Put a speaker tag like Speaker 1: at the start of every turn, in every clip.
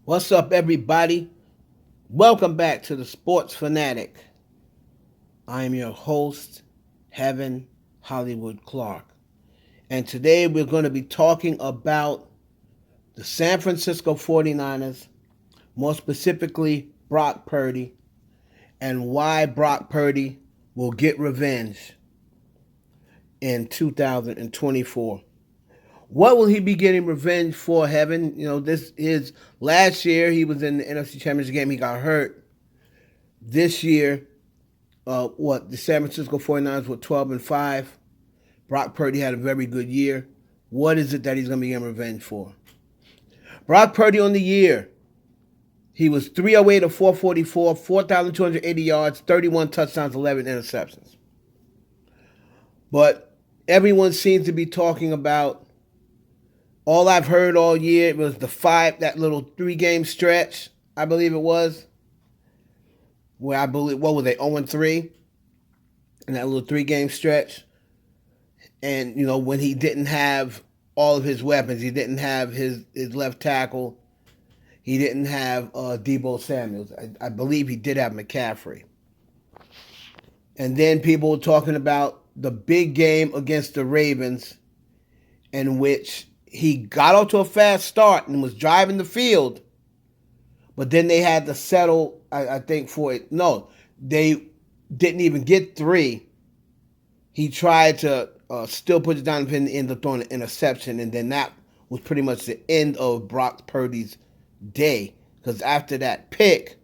Speaker 1: What's up, everybody? Welcome back to the Sports Fanatic. I am your host, Heaven Hollywood Clark. And today we're going to be talking about the San Francisco 49ers, more specifically, Brock Purdy, and why Brock Purdy will get revenge in 2024. What will he be getting revenge for, Heaven? This is last year he was in the NFC Championship game. He got hurt. This year, the San Francisco 49ers were 12-5. Brock Purdy had a very good year. What is it that he's going to be getting revenge for? Brock Purdy on the year, he was 308 of 444, 4,280 yards, 31 touchdowns, 11 interceptions. But everyone seems to be talking about, all I've heard all year was that little 3-game stretch, I believe it was, where what were they, 0-3 in that little 3-game stretch. And, when he didn't have all of his weapons, he didn't have his left tackle, he didn't have Deebo Samuels. I believe he did have McCaffrey. And then people were talking about the big game against the Ravens, in which he got off to a fast start and was driving the field, but then they had to settle, I think, for it. No, they didn't even get 3. He tried to still put it down and end up throwing an interception, and then that was pretty much the end of Brock Purdy's day. Because after that pick,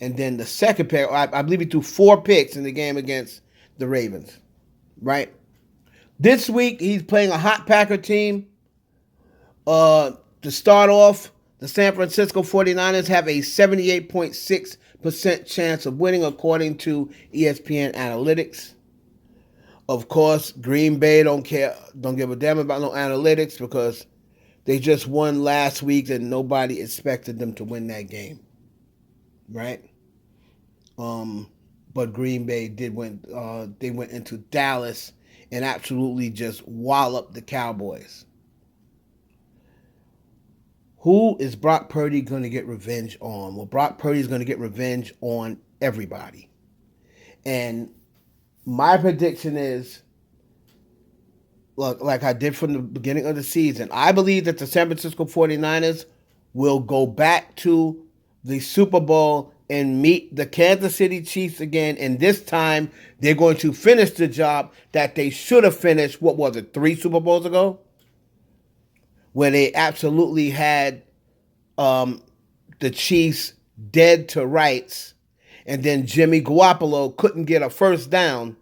Speaker 1: and then the second pick, I believe he threw 4 picks in the game against the Ravens, right? This week, he's playing a hot Packer team. To start off, the San Francisco 49ers have a 78.6% chance of winning, according to ESPN Analytics. Of course, Green Bay don't give a damn about no analytics, because they just won last week and nobody expected them to win that game, right? But Green Bay did win. They went into Dallas and absolutely just walloped the Cowboys. Who is Brock Purdy going to get revenge on? Well, Brock Purdy is going to get revenge on everybody. And my prediction is, look, like I did from the beginning of the season, I believe that the San Francisco 49ers will go back to the Super Bowl and meet the Kansas City Chiefs again. And this time, they're going to finish the job that they should have finished, 3 Super Bowls ago? Where they absolutely had the Chiefs dead to rights, and then Jimmy Garoppolo couldn't get a first down,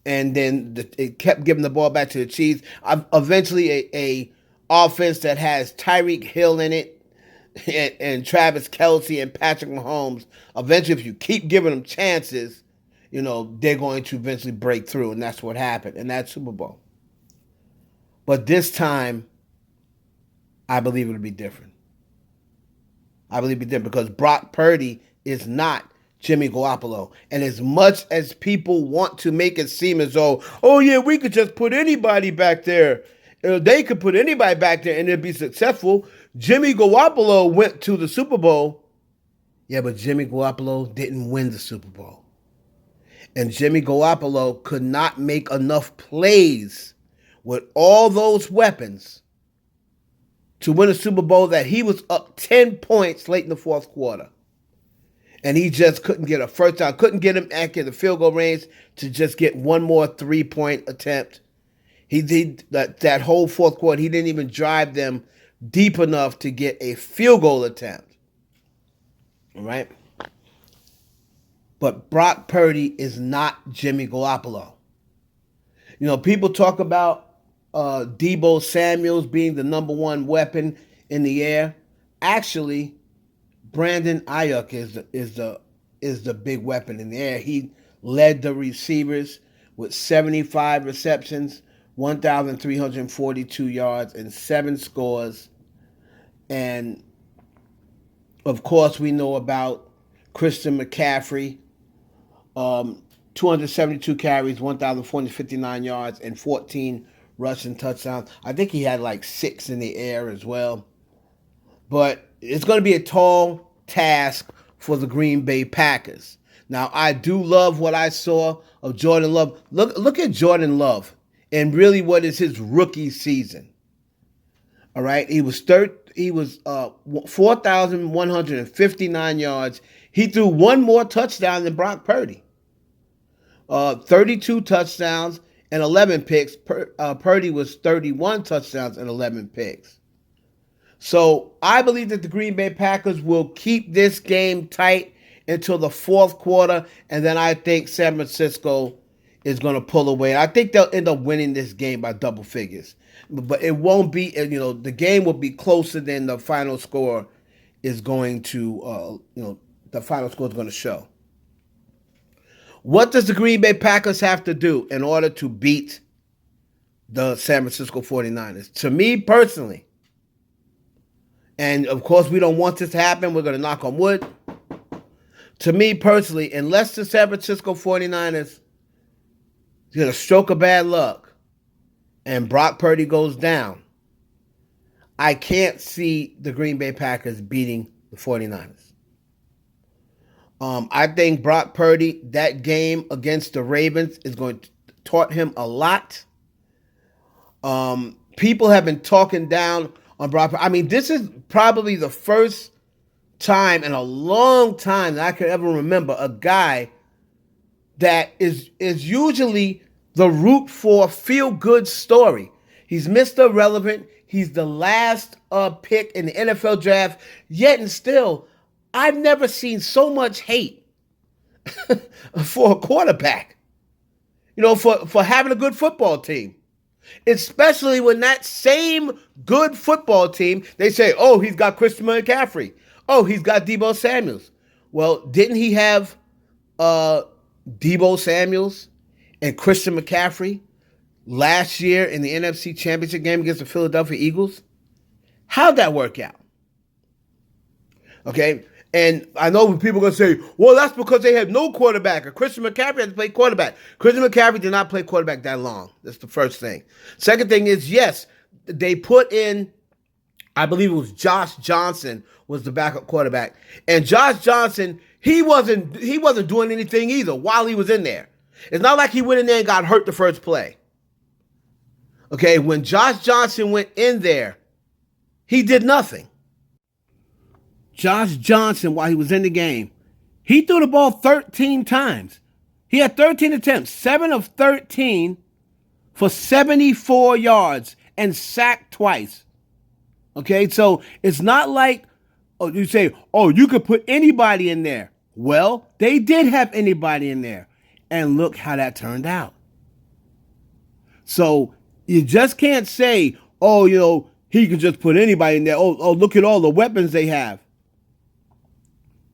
Speaker 1: and then it kept giving the ball back to the Chiefs. Eventually, a offense that has Tyreek Hill in it, and Travis Kelce and Patrick Mahomes. Eventually, if you keep giving them chances, they're going to eventually break through, and that's what happened in that Super Bowl. But this time, I believe it'll be different. I believe it'll be different because Brock Purdy is not Jimmy Garoppolo. And as much as people want to make it seem as though, oh yeah, we could just put anybody back there. They could put anybody back there and it'd be successful. Jimmy Garoppolo went to the Super Bowl. Yeah, but Jimmy Garoppolo didn't win the Super Bowl. And Jimmy Garoppolo could not make enough plays with all those weapons to win a Super Bowl that he was up 10 points late in the fourth quarter. And he just couldn't get a first down, couldn't get him back in the field goal range to just get one more 3-point attempt. He did that whole fourth quarter. He didn't even drive them deep enough to get a field goal attempt. All right? But Brock Purdy is not Jimmy Garoppolo. People talk about Deebo Samuels being the number 1 weapon in the air. Actually, Brandon Ayuk is the big weapon in the air. He led the receivers with 75 receptions, 1,342 yards, and 7 scores. And of course, we know about Christian McCaffrey, 272 carries, 1,459 yards, and 14 rushing touchdowns. I think he had like 6 in the air as well. But it's going to be a tall task for the Green Bay Packers. Now, I do love what I saw of Jordan Love. Look at Jordan Love and really what is his rookie season. All right, he was 4,159 yards. He threw one more touchdown than Brock Purdy. 32 touchdowns and 11 picks. Purdy was 31 touchdowns and 11 picks. So I believe that the Green Bay Packers will keep this game tight until the fourth quarter, and then I think San Francisco is going to pull away. I think they'll end up winning this game by double figures. But it won't be, the game will be closer than the final score is going to, the final score is going to show. What does the Green Bay Packers have to do in order to beat the San Francisco 49ers? To me personally, and of course we don't want this to happen, we're going to knock on wood. To me personally, unless the San Francisco 49ers get a stroke of bad luck and Brock Purdy goes down, I can't see the Green Bay Packers beating the 49ers. I think Brock Purdy, that game against the Ravens, is going to taught him a lot. People have been talking down on Brock Purdy. I mean, this is probably the first time in a long time that I could ever remember a guy that is usually the root for feel-good story. He's Mr. Irrelevant. He's the last pick in the NFL draft. Yet and still, I've never seen so much hate for a quarterback. For having a good football team. Especially when that same good football team, they say, oh, he's got Christian McCaffrey. Oh, he's got Deebo Samuels. Well, didn't he have Deebo Samuels and Christian McCaffrey last year in the NFC Championship game against the Philadelphia Eagles? How'd that work out? Okay, and I know people are going to say, well, that's because they had no quarterback, or Christian McCaffrey had to play quarterback. Christian McCaffrey did not play quarterback that long. That's the first thing. Second thing is, yes, they put in, I believe it was Josh Johnson was the backup quarterback. And Josh Johnson, he wasn't doing anything either while he was in there. It's not like he went in there and got hurt the first play. Okay, when Josh Johnson went in there, he did nothing. Josh Johnson, while he was in the game, he threw the ball 13 times. He had 13 attempts, 7 of 13 for 74 yards and sacked twice. Okay, so it's not like you say, oh, you could put anybody in there. Well, they did have anybody in there. And look how that turned out. So you just can't say, oh, he could just put anybody in there. Oh, look at all the weapons they have.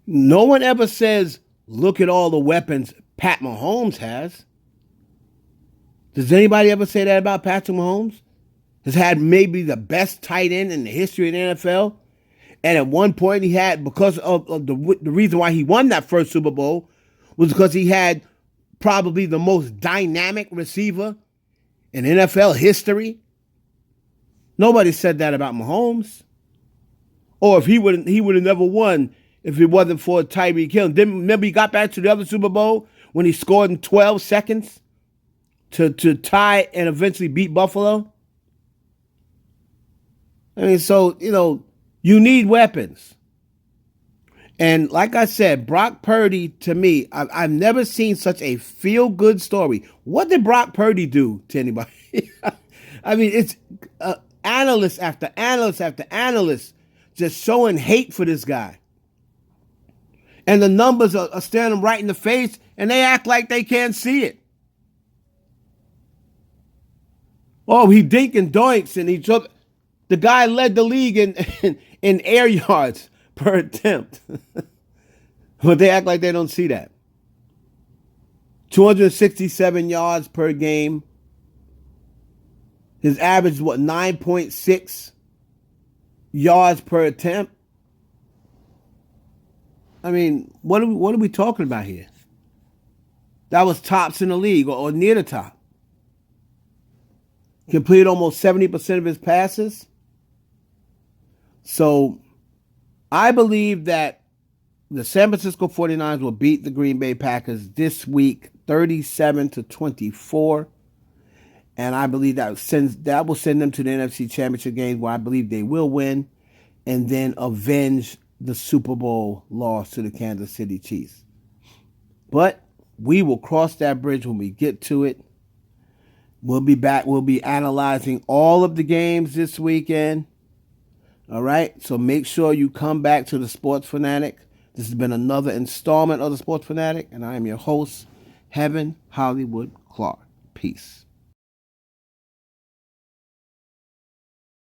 Speaker 1: No one ever says, look at all the weapons Pat Mahomes has. Does anybody ever say that about Patrick Mahomes? Has had maybe the best tight end in the history of the NFL. And at one point he had, because of the reason why he won that first Super Bowl, was because he had probably the most dynamic receiver in NFL history. Nobody said that about Mahomes. Or if he would have never won if it wasn't for Tyreek Hill. Remember he got back to the other Super Bowl when he scored in 12 seconds to tie and eventually beat Buffalo? I mean, so, you need weapons. And like I said, Brock Purdy, to me, I've never seen such a feel-good story. What did Brock Purdy do to anybody? I mean, it's analyst after analyst after analyst just showing hate for this guy. And the numbers are staring them right in the face, and they act like they can't see it. Oh, he dink and doinks, and he took. The guy led the league in air yards per attempt. But they act like they don't see that. 267 yards per game. His average is 9.6 yards per attempt. I mean, what are we talking about here? That was tops in the league or near the top. Completed almost 70% of his passes. So I believe that the San Francisco 49ers will beat the Green Bay Packers this week 37-24. And I believe that will send them to the NFC Championship game, where I believe they will win and then avenge the Super Bowl loss to the Kansas City Chiefs. But we will cross that bridge when we get to it. We'll be back. We'll be analyzing all of the games this weekend. All right. So make sure you come back to the Sports Fanatic. This has been another installment of the Sports Fanatic, and I am your host, Heaven Hollywood Clark. Peace.